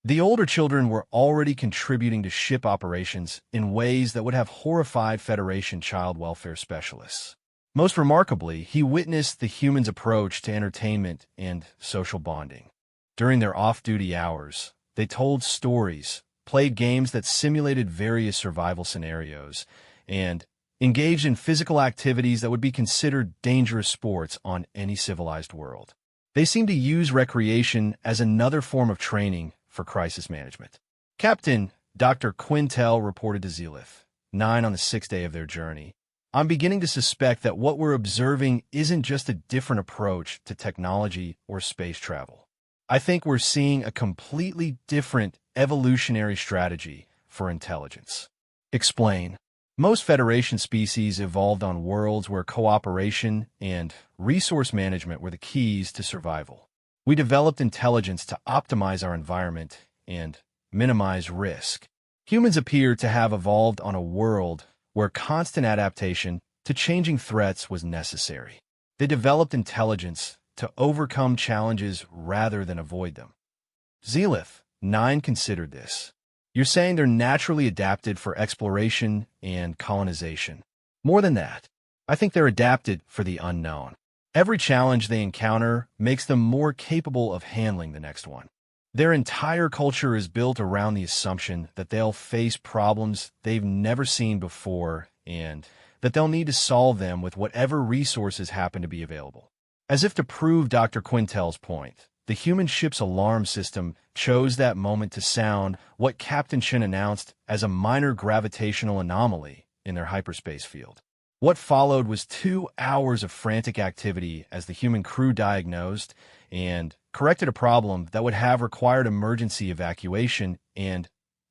The older children were already contributing to ship operations in ways that would have horrified Federation child welfare specialists. Most remarkably, he witnessed the humans' approach to entertainment and social bonding. During their off-duty hours, they told stories, played games that simulated various survival scenarios, and engaged in physical activities that would be considered dangerous sports on any civilized world. They seemed to use recreation as another form of training for crisis management. Captain Dr. Quintel reported to Zelith, 9 on the 6th day of their journey. "I'm beginning to suspect that what we're observing isn't just a different approach to technology or space travel. I think we're seeing a completely different evolutionary strategy for intelligence." Explain. Most Federation species evolved on worlds where cooperation and resource management were the keys to survival. We developed intelligence to optimize our environment and minimize risk. Humans appear to have evolved on a world where constant adaptation to changing threats was necessary. They developed intelligence to overcome challenges rather than avoid them. Zelith, 9 considered this. "You're saying they're naturally adapted for exploration and colonization. More than that, I think they're adapted for the unknown. Every challenge they encounter makes them more capable of handling the next one. Their entire culture is built around the assumption that they'll face problems they've never seen before and that they'll need to solve them with whatever resources happen to be available." As if to prove Dr. Quintel's point, the human ship's alarm system chose that moment to sound what Captain Shin announced as a minor gravitational anomaly in their hyperspace field. What followed was 2 hours of frantic activity as the human crew diagnosed and corrected a problem that would have required emergency evacuation and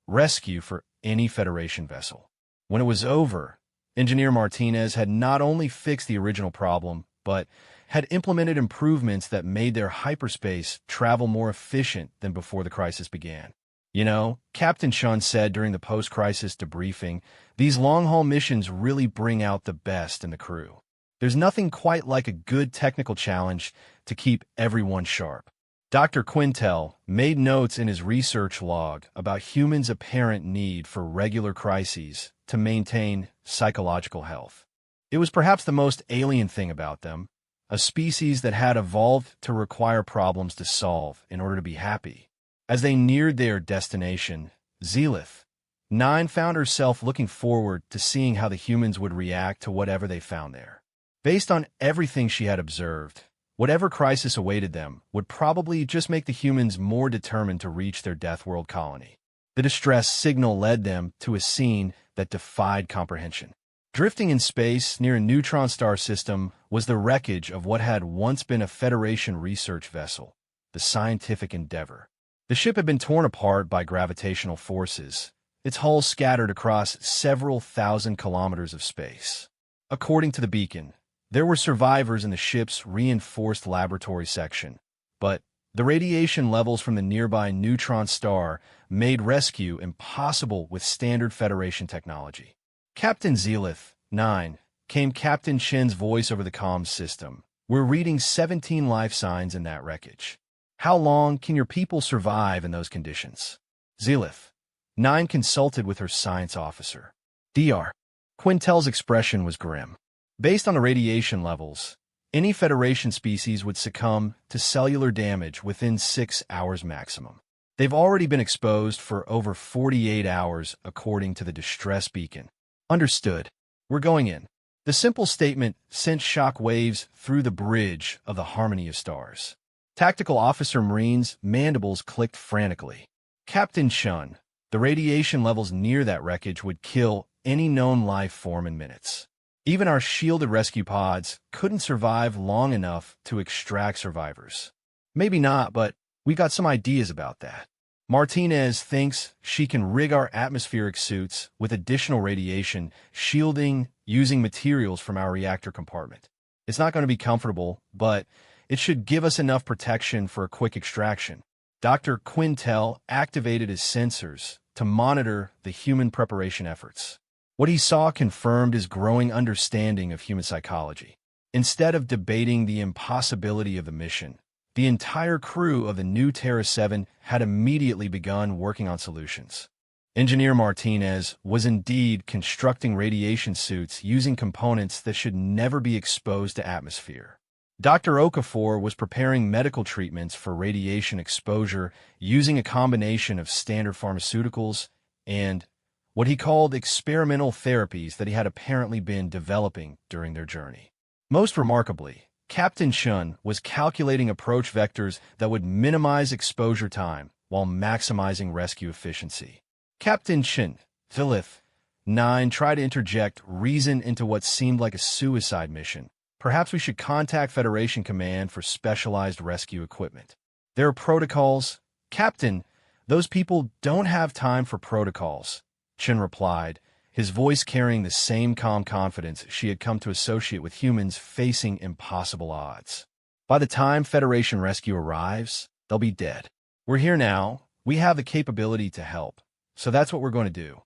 rescue for any Federation vessel. When it was over, Engineer Martinez had not only fixed the original problem, but had implemented improvements that made their hyperspace travel more efficient than before the crisis began. "You know," Captain Shun said during the post-crisis debriefing, "these long-haul missions really bring out the best in the crew. There's nothing quite like a good technical challenge to keep everyone sharp." Dr. Quintel made notes in his research log about humans' apparent need for regular crises to maintain psychological health. It was perhaps the most alien thing about them, a species that had evolved to require problems to solve in order to be happy. As they neared their destination, Zelith, 9 found herself looking forward to seeing how the humans would react to whatever they found there. Based on everything she had observed, whatever crisis awaited them would probably just make the humans more determined to reach their Deathworld colony. The distress signal led them to a scene that defied comprehension. Drifting in space near a neutron star system was the wreckage of what had once been a Federation research vessel, the Scientific Endeavor. The ship had been torn apart by gravitational forces, its hull scattered across several thousand kilometers of space. According to the beacon, there were survivors in the ship's reinforced laboratory section, but The radiation levels from the nearby neutron star made rescue impossible with standard Federation technology. Captain Zelith, 9, came Captain Shin's voice over the comms system. We're reading 17 life signs in that wreckage. How long can your people survive in those conditions? Zelith, 9, consulted with her science officer. Dr. Quintel's expression was grim. Based on the radiation levels, any Federation species would succumb to cellular damage within 6 hours maximum. They've already been exposed for over 48 hours, according to the distress beacon. Understood. We're going in. The simple statement sent shock waves through the bridge of the harmony of stars. Tactical Officer Marine's mandibles clicked frantically. Captain Shun, the radiation levels near that wreckage would kill any known life form in minutes. Even our shielded rescue pods couldn't survive long enough to extract survivors. Maybe not, but we got some ideas about that. Martinez thinks she can rig our atmospheric suits with additional radiation shielding using materials from our reactor compartment. It's not going to be comfortable, but it should give us enough protection for a quick extraction. Dr. Quintel activated his sensors to monitor the human preparation efforts. What he saw confirmed his growing understanding of human psychology. Instead of debating the impossibility of the mission, the entire crew of the new Terra 7 had immediately begun working on solutions. Engineer Martinez was indeed constructing radiation suits using components that should never be exposed to atmosphere. Dr. Okafor was preparing medical treatments for radiation exposure using a combination of standard pharmaceuticals and what he called experimental therapies that he had apparently been developing during their journey. Most remarkably, Captain Shun was calculating approach vectors that would minimize exposure time while maximizing rescue efficiency. Captain Shin, Philith, 9, tried to interject reason into what seemed like a suicide mission. Perhaps we should contact Federation Command for specialized rescue equipment. There are protocols. Captain, those people don't have time for protocols, Shin replied, his voice carrying the same calm confidence she had come to associate with humans facing impossible odds. By the time Federation rescue arrives, they'll be dead. We're here now. We have the capability to help. So that's what we're going to do.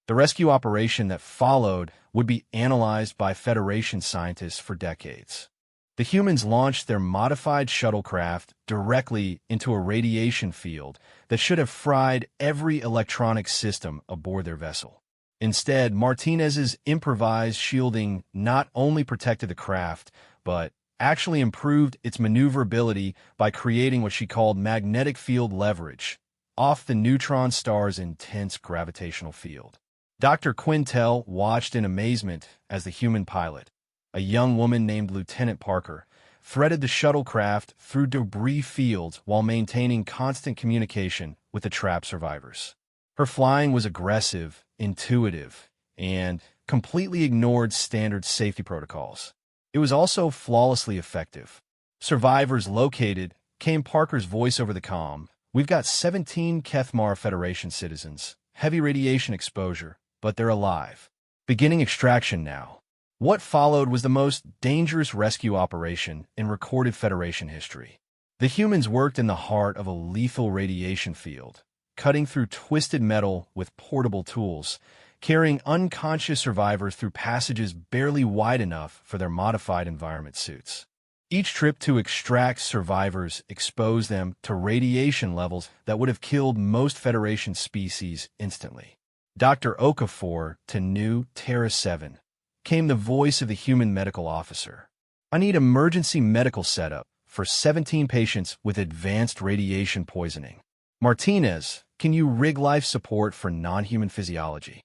The rescue operation that followed would be analyzed by Federation scientists for decades. The humans launched their modified shuttlecraft directly into a radiation field that should have fried every electronic system aboard their vessel. Instead, Martinez's improvised shielding not only protected the craft, but actually improved its maneuverability by creating what she called magnetic field leverage off the neutron star's intense gravitational field. Dr. Quintel watched in amazement as the human pilot, a young woman named Lieutenant Parker, threaded the shuttlecraft through debris fields while maintaining constant communication with the trapped survivors. Her flying was aggressive, intuitive, and completely ignored standard safety protocols. It was also flawlessly effective. Survivors located, came Parker's voice over the comm. We've got 17 Kethmar Federation citizens, heavy radiation exposure, but they're alive. Beginning extraction now. What followed was the most dangerous rescue operation in recorded Federation history. The humans worked in the heart of a lethal radiation field, cutting through twisted metal with portable tools, carrying unconscious survivors through passages barely wide enough for their modified environment suits. Each trip to extract survivors exposed them to radiation levels that would have killed most Federation species instantly. Dr. Okafor to new Terra 7 came the voice of the human medical officer. I need emergency medical setup for 17 patients with advanced radiation poisoning. Martinez, can you rig life support for non-human physiology?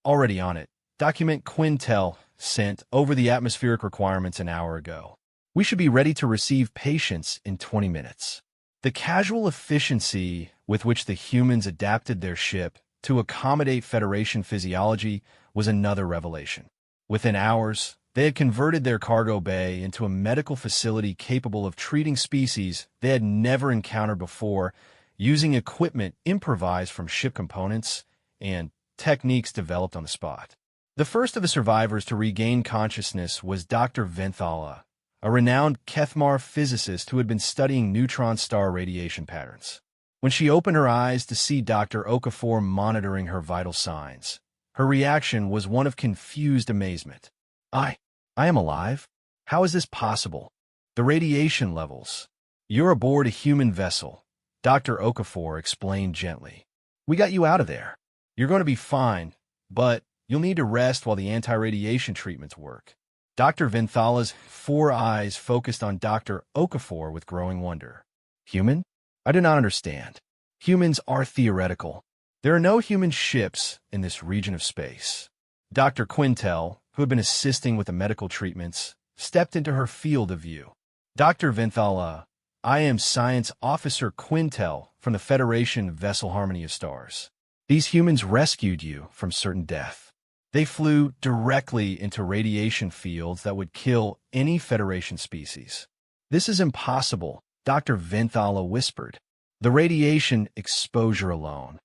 Already on it. Document Quintel sent over the atmospheric requirements an hour ago. We should be ready to receive patients in 20 minutes. The casual efficiency with which the humans adapted their ship to accommodate Federation physiology was another revelation. Within hours, they had converted their cargo bay into a medical facility capable of treating species they had never encountered before, using equipment improvised from ship components and techniques developed on the spot. The first of the survivors to regain consciousness was Dr. Venthala, a renowned Kethmar physicist who had been studying neutron star radiation patterns. When she opened her eyes to see Dr. Okafor monitoring her vital signs, her reaction was one of confused amazement. I am alive? How is this possible? The radiation levels. You're aboard a human vessel, Dr. Okafor explained gently. We got you out of there. You're going to be fine, but you'll need to rest while the anti-radiation treatments work. Dr. Vinthala's 4 eyes focused on Dr. Okafor with growing wonder. Human? I do not understand. Humans are theoretical. There are no human ships in this region of space. Dr. Quintel, who had been assisting with the medical treatments, stepped into her field of view. Dr. Vinthala, I am Science Officer Quintel from the Federation Vessel Harmony of Stars. These humans rescued you from certain death. They flew directly into radiation fields that would kill any Federation species. This is impossible, Dr. Vinthala whispered. The radiation exposure alone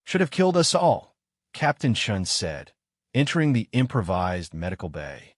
should have killed us all, Captain Chun said, entering the improvised medical bay.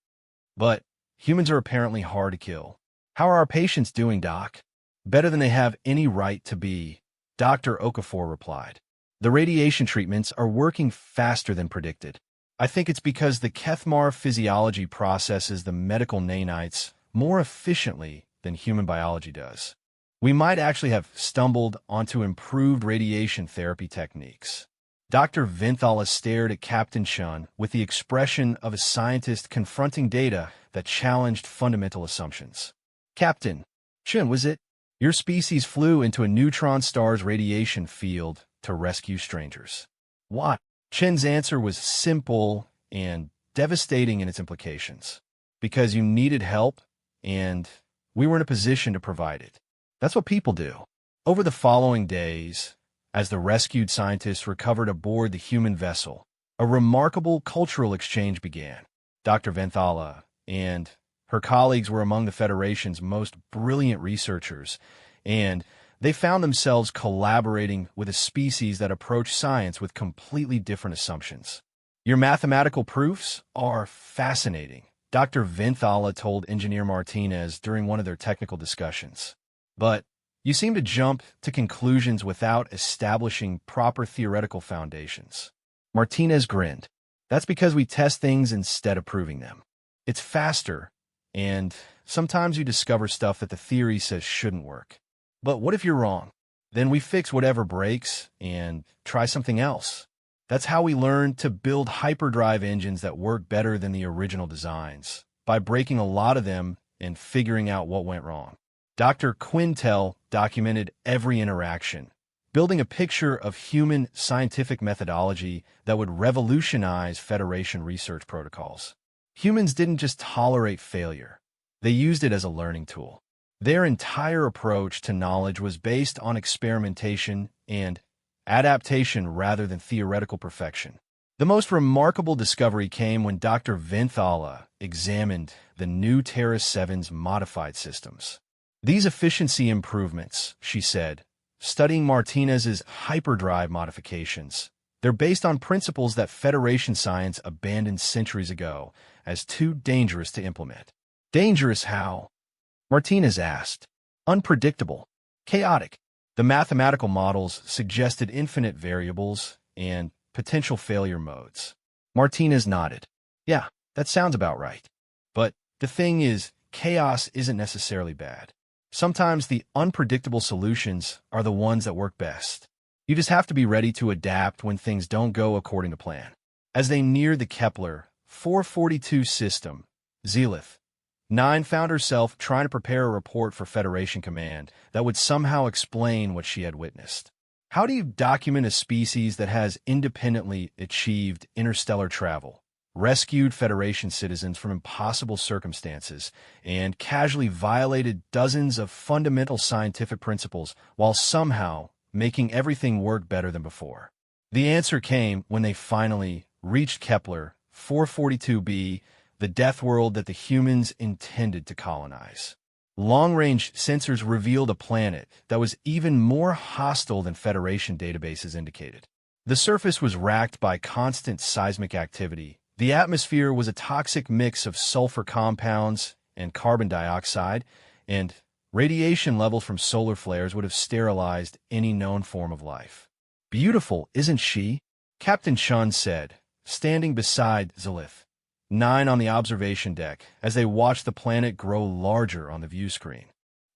But humans are apparently hard to kill. How are our patients doing, Doc? Better than they have any right to be, Dr. Okafor replied. The radiation treatments are working faster than predicted. I think it's because the Kethmar physiology processes the medical nanites more efficiently than human biology does. We might actually have stumbled onto improved radiation therapy techniques. Dr. Vinthala stared at Captain Chun with the expression of a scientist confronting data that challenged fundamental assumptions. Captain Chun, was it? Your species flew into a neutron star's radiation field to rescue strangers. Why? Chen's answer was simple and devastating in its implications. Because you needed help, and we were in a position to provide it. That's what people do. Over the following days, as the rescued scientists recovered aboard the human vessel, a remarkable cultural exchange began. Dr. Vinthala and her colleagues were among the Federation's most brilliant researchers, and they found themselves collaborating with a species that approached science with completely different assumptions. Your mathematical proofs are fascinating, Dr. Vinthala told Engineer Martinez during one of their technical discussions. But you seem to jump to conclusions without establishing proper theoretical foundations. Martinez grinned. That's because we test things instead of proving them. It's faster, and sometimes you discover stuff that the theory says shouldn't work. But what if you're wrong? Then we fix whatever breaks and try something else. That's how we learn to build hyperdrive engines that work better than the original designs, by breaking a lot of them and figuring out what went wrong. Dr. Quintel documented every interaction, building a picture of human scientific methodology that would revolutionize Federation research protocols. Humans didn't just tolerate failure. They used it as a learning tool. Their entire approach to knowledge was based on experimentation and adaptation rather than theoretical perfection. The most remarkable discovery came when Dr. Vinthala examined the new Terra 7's modified systems. These efficiency improvements, she said, studying Martinez's hyperdrive modifications, they're based on principles that Federation science abandoned centuries ago as too dangerous to implement. Dangerous how? Martinez asked. Unpredictable. Chaotic. The mathematical models suggested infinite variables and potential failure modes. Martinez nodded. Yeah, that sounds about right. But the thing is, chaos isn't necessarily bad. Sometimes the unpredictable solutions are the ones that work best. You just have to be ready to adapt when things don't go according to plan. As they neared the Kepler 442 system, Zelith 9 found herself trying to prepare a report for Federation Command that would somehow explain what she had witnessed. How do you document a species that has independently achieved interstellar travel, rescued Federation citizens from impossible circumstances, and casually violated dozens of fundamental scientific principles while somehow making everything work better than before? The answer came when they finally reached Kepler 442b, the Deathworld that the humans intended to colonize. Long-range sensors revealed a planet that was even more hostile than Federation databases indicated. The surface was racked by constant seismic activity. The atmosphere was a toxic mix of sulfur compounds and carbon dioxide, and radiation levels from solar flares would have sterilized any known form of life. "Beautiful, isn't she?" Captain Chun said, standing beside Zilith 9 on the observation deck as they watched the planet grow larger on the view screen.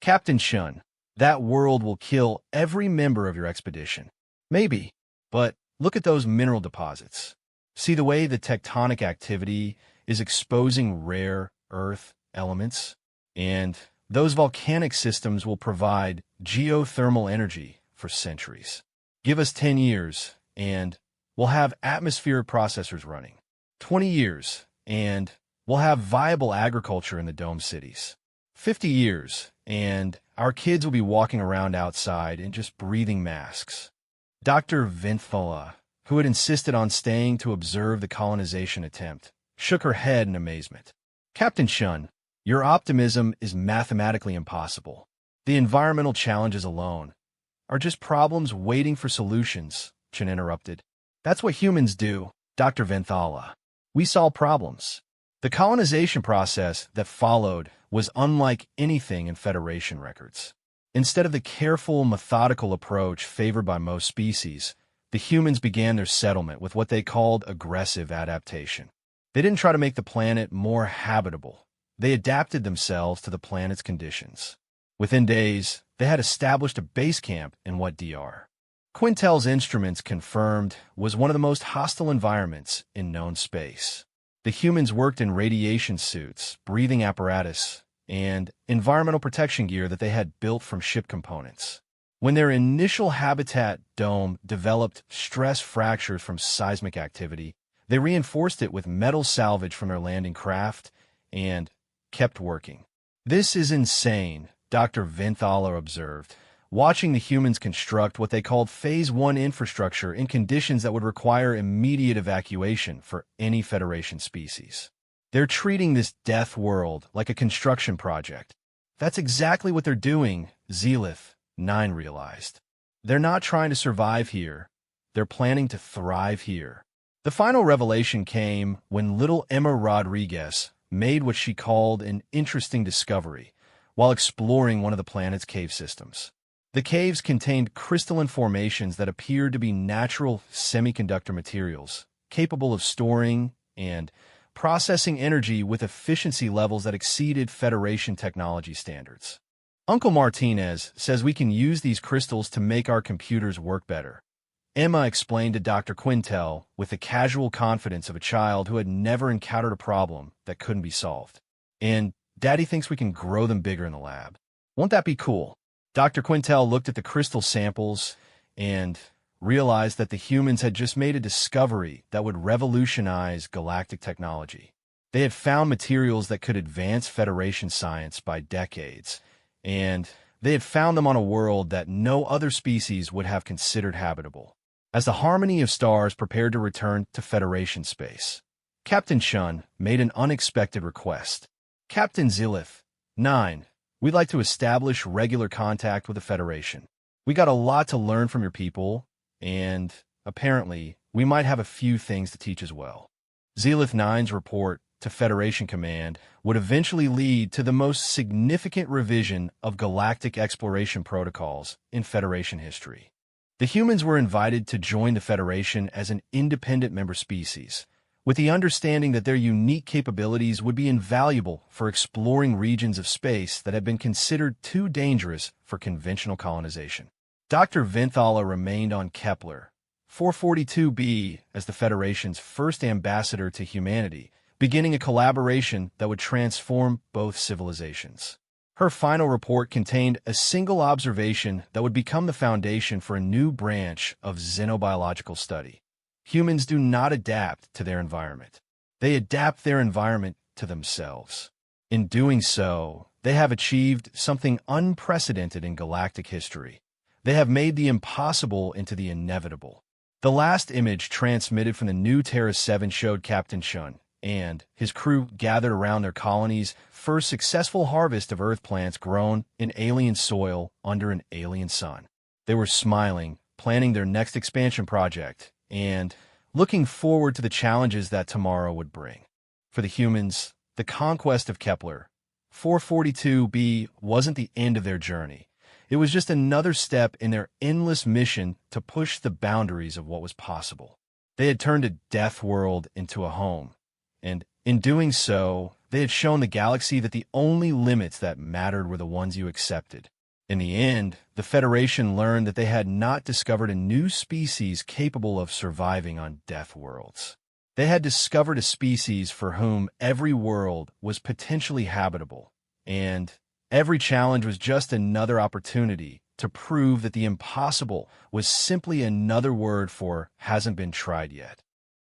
"Captain Chun, that world will kill every member of your expedition." "Maybe, but look at those mineral deposits. See the way the tectonic activity is exposing rare earth elements? And those volcanic systems will provide geothermal energy for centuries. Give us 10 years, and we'll have atmospheric processors running. 20 years, and we'll have viable agriculture in the dome cities. 50 years, and our kids will be walking around outside in just breathing masks." Dr. Vinthala, who had insisted on staying to observe the colonization attempt, shook her head in amazement. "Captain Chun, your optimism is mathematically impossible. The environmental challenges alone are just problems waiting for solutions," Chun interrupted. "That's what humans do, Dr. Vinthala. We solve problems." The colonization process that followed was unlike anything in Federation records. Instead of the careful, methodical approach favored by most species, the humans began their settlement with what they called aggressive adaptation. They didn't try to make the planet more habitable. They adapted themselves to the planet's conditions. Within days, they had established a base camp in what Dr. Quintel's instruments confirmed was one of the most hostile environments in known space. The humans worked in radiation suits, breathing apparatus, and environmental protection gear that they had built from ship components. When their initial habitat dome developed stress fractures from seismic activity, they reinforced it with metal salvage from their landing craft and kept working. "This is insane," Dr. Vinthala observed, watching the humans construct what they called Phase 1 infrastructure in conditions that would require immediate evacuation for any Federation species. "They're treating this death world like a construction project." "That's exactly what they're doing," Zelith 9 realized. "They're not trying to survive here. They're planning to thrive here." The final revelation came when little Emma Rodriguez made what she called an interesting discovery while exploring one of the planet's cave systems. The caves contained crystalline formations that appeared to be natural semiconductor materials, capable of storing and processing energy with efficiency levels that exceeded Federation technology standards. "Uncle Martinez says we can use these crystals to make our computers work better," Emma explained to Dr. Quintel with the casual confidence of a child who had never encountered a problem that couldn't be solved. "And Daddy thinks we can grow them bigger in the lab. Won't that be cool?" Dr. Quintel looked at the crystal samples and realized that the humans had just made a discovery that would revolutionize galactic technology. They had found materials that could advance Federation science by decades, and they had found them on a world that no other species would have considered habitable. As the harmony of stars prepared to return to Federation space, Captain Chun made an unexpected request. "Captain Zilith 9, we'd like to establish regular contact with the Federation. We got a lot to learn from your people, and apparently, we might have a few things to teach as well." Zelith 9's report to Federation Command would eventually lead to the most significant revision of galactic exploration protocols in Federation history. The humans were invited to join the Federation as an independent member species, with the understanding that their unique capabilities would be invaluable for exploring regions of space that had been considered too dangerous for conventional colonization. Dr. Vinthala remained on Kepler 442b as the Federation's first ambassador to humanity, beginning a collaboration that would transform both civilizations. Her final report contained a single observation that would become the foundation for a new branch of xenobiological study. Humans do not adapt to their environment. They adapt their environment to themselves. In doing so, they have achieved something unprecedented in galactic history. They have made the impossible into the inevitable. The last image transmitted from the new Terra 7 showed Captain Chun and his crew gathered around their colony's first successful harvest of Earth plants grown in alien soil under an alien sun. They were smiling, planning their next expansion project, and looking forward to the challenges that tomorrow would bring. For the humans, the conquest of Kepler 442b wasn't the end of their journey. It was just another step in their endless mission to push the boundaries of what was possible. They had turned a Deathworld into a home, and in doing so, they had shown the galaxy that the only limits that mattered were the ones you accepted. In the end, the Federation learned that they had not discovered a new species capable of surviving on Deathworlds. They had discovered a species for whom every world was potentially habitable, and every challenge was just another opportunity to prove that the impossible was simply another word for hasn't been tried yet.